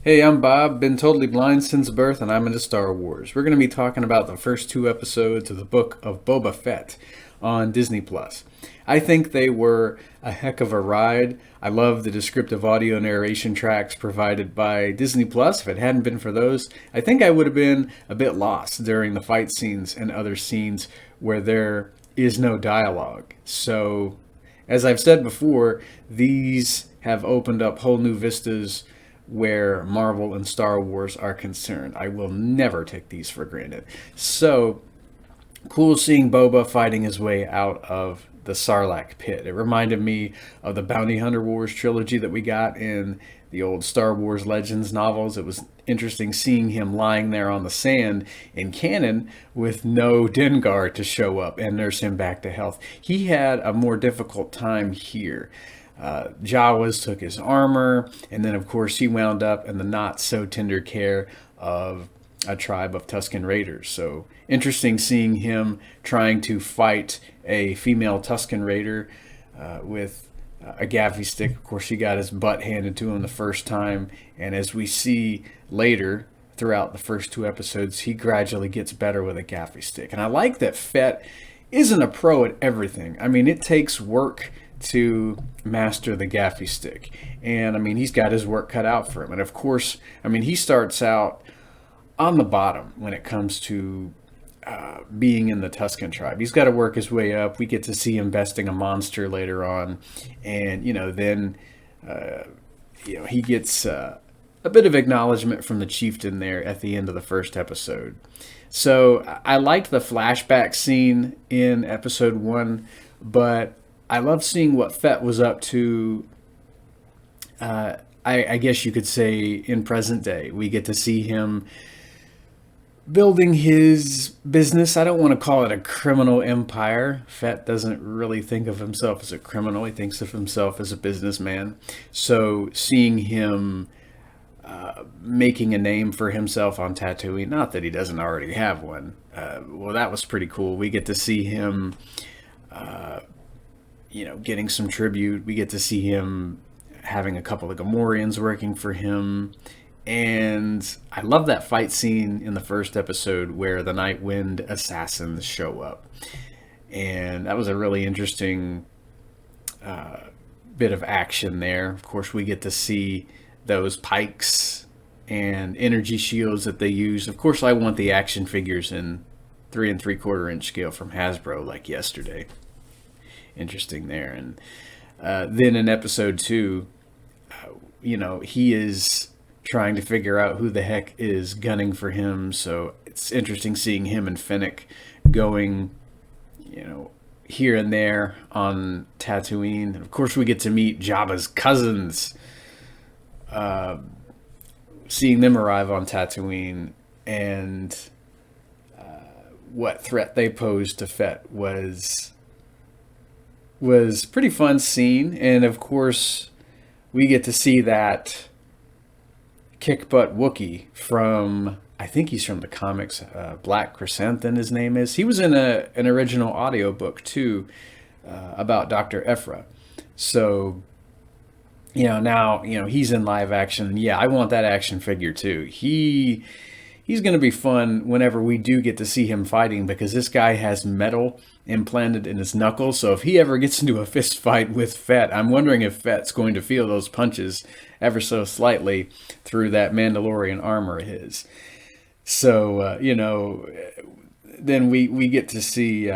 Hey, I'm Bob, been totally blind since birth, and I'm into Star Wars. We're going to be talking about the first two episodes of the book of Boba Fett on Disney Plus. I think they were a heck of a ride. I love the descriptive audio narration tracks provided by Disney Plus. If it hadn't been for those, I think I would have been a bit lost during the fight scenes and other scenes where there is no dialogue. So, as I've said before, these have opened up whole new vistas where Marvel and Star Wars are concerned. I will never take these for granted. So, cool seeing Boba fighting his way out of the Sarlacc pit. It reminded me of the Bounty Hunter Wars trilogy that we got in the old Star Wars Legends novels. It was interesting seeing him lying there on the sand in canon with no Dengar to show up and nurse him back to health. He had a more difficult time here. Jawas took his armor, and then, of course, he wound up in the not so tender care of a tribe of Tusken Raiders. So interesting seeing him trying to fight a female Tusken Raider with a gaffy stick. Of course, he got his butt handed to him the first time, and as we see later throughout the first two episodes, he gradually gets better with a gaffy stick. And I like that Fett isn't a pro at everything. I mean, it takes work to master the gaffy stick. And I mean, he's got his work cut out for him. And of course, I mean, he starts out on the bottom when it comes to being in the Tusken tribe. He's got to work his way up. We get to see him besting a monster later on. And, then, he gets a bit of acknowledgement from the chieftain there at the end of the first episode. So I liked the flashback scene in episode 1, but I love seeing what Fett was up to. I guess you could say in present day. We get to see him building his business. I don't want to call it a criminal empire. Fett doesn't really think of himself as a criminal. He thinks of himself as a businessman. So seeing him making a name for himself on Tatooine, not that he doesn't already have one. Well, that was pretty cool. We get to see him getting some tribute. We get to see him having a couple of Gamorreans working for him. And I love that fight scene in the first episode where the Night Wind assassins show up. And that was a really interesting bit of action there. Of course, we get to see those pikes and energy shields that they use. Of course, I want the action figures in 3 3/4 inch scale from Hasbro like yesterday. Interesting there. And then in episode 2, he is trying to figure out who the heck is gunning for him. So it's interesting seeing him and Fennec going, here and there on Tatooine. And of course, we get to meet Jabba's cousins, seeing them arrive on Tatooine, and what threat they posed to Fett was pretty fun scene. And of course, we get to see that kick butt Wookiee from, I think he's from the comics, Black Chrysanthemum his name is. He was in an original audiobook too, about Dr. Ephra. So now he's in live action, and I want that action figure too. He's going to be fun whenever we do get to see him fighting, because this guy has metal implanted in his knuckles. So if he ever gets into a fist fight with Fett, I'm wondering if Fett's going to feel those punches ever so slightly through that Mandalorian armor of his. So, then we get to see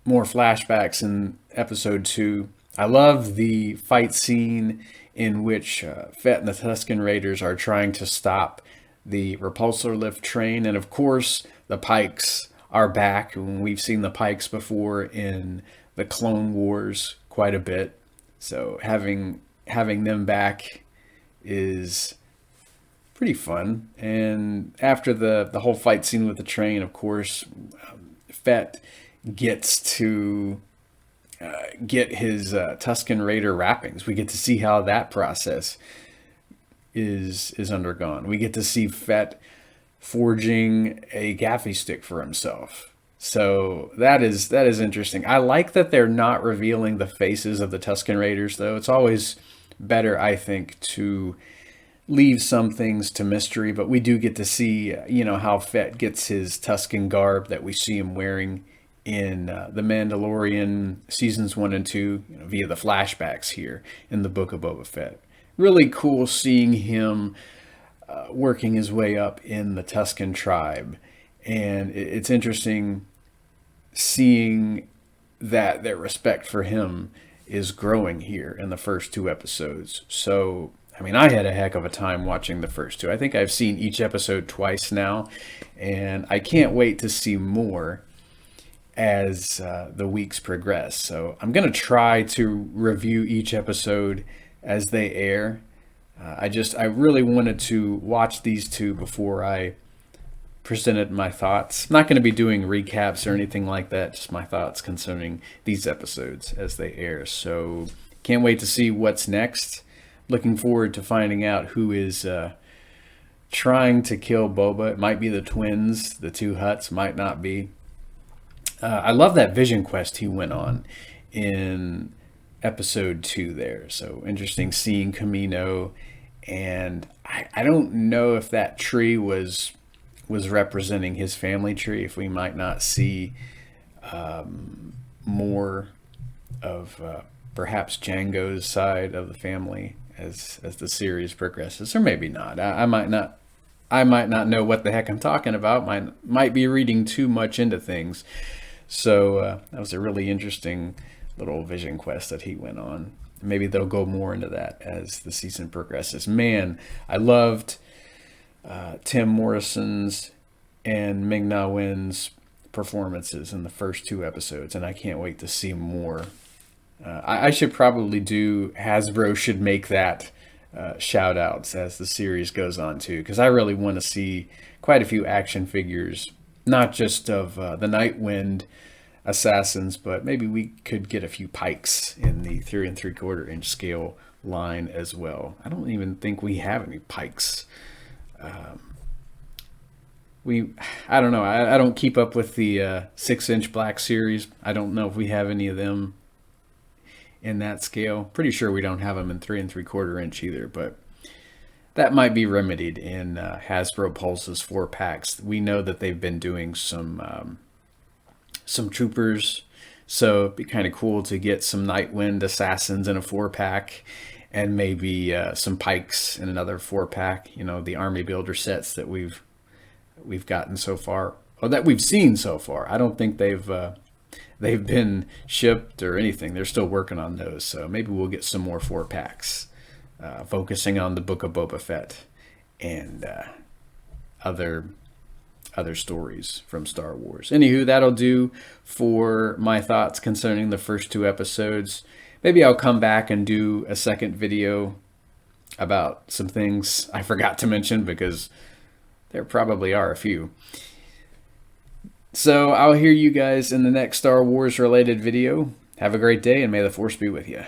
more flashbacks in episode 2. I love the fight scene in which Fett and the Tusken Raiders are trying to stop the repulsor lift train. And of course, the Pikes are back. And we've seen the Pikes before in the Clone Wars quite a bit. So having them back is pretty fun. And after the whole fight scene with the train, of course, Fett gets to get his Tusken Raider wrappings. We get to see how that process is undergone. We get to see Fett forging a gaffy stick for himself. So that is interesting. I like that they're not revealing the faces of the Tusken Raiders, though. It's always better, I think, to leave some things to mystery, but we do get to see, how Fett gets his Tusken garb that we see him wearing in The Mandalorian seasons 1 and 2, via the flashbacks here in the Book of Boba Fett. Really cool seeing him working his way up in the Tusken tribe. And it's interesting seeing that their respect for him is growing here in the first 2 episodes. So, I mean, I had a heck of a time watching the first 2. I think I've seen each episode twice now, and I can't wait to see more as the weeks progress. So I'm going to try to review each episode as they air. I really wanted to watch these 2 before I presented my thoughts. I'm not going to be doing recaps or anything like that, just my thoughts concerning these episodes as they air. So can't wait to see what's next. Looking forward to finding out who is trying to kill Boba. It might be the twins, the 2 Hutts, might not be. I love that vision quest he went on in episode 2 there. So interesting seeing Camino, and I don't know if that tree was representing his family tree, if we might not see more of perhaps Django's side of the family as the series progresses, or maybe not. I might not know what the heck I'm talking about. Might be reading too much into things. So that was a really interesting little vision quest that he went on. Maybe they'll go more into that as the season progresses. Man, I loved Tim Morrison's and Ming-Na Wen's performances in the first 2 episodes, and I can't wait to see more. I should probably do, Hasbro should make that shout outs as the series goes on too, because I really want to see quite a few action figures, not just of the Nightwind assassins, but maybe we could get a few Pikes in the 3 3/4 inch scale line as well. I don't even think we have any Pikes. I don't know. I don't keep up with the 6-inch black series. I don't know if we have any of them in that scale. Pretty sure we don't have them in 3 3/4 inch either, but that might be remedied in Hasbro Pulse's 4-packs. We know that they've been doing some troopers, so it'd be kind of cool to get some Nightwind assassins in a 4-pack, and maybe some Pikes in another 4-pack. The army builder sets that we've gotten so far, or that we've seen so far. I don't think they've been shipped or anything. They're still working on those, so maybe we'll get some more 4-packs focusing on the Book of Boba Fett and other stories from Star Wars. Anywho, that'll do for my thoughts concerning the first 2 episodes. Maybe I'll come back and do a second video about some things I forgot to mention, because there probably are a few. So I'll hear you guys in the next Star Wars related video. Have a great day, and may the Force be with you.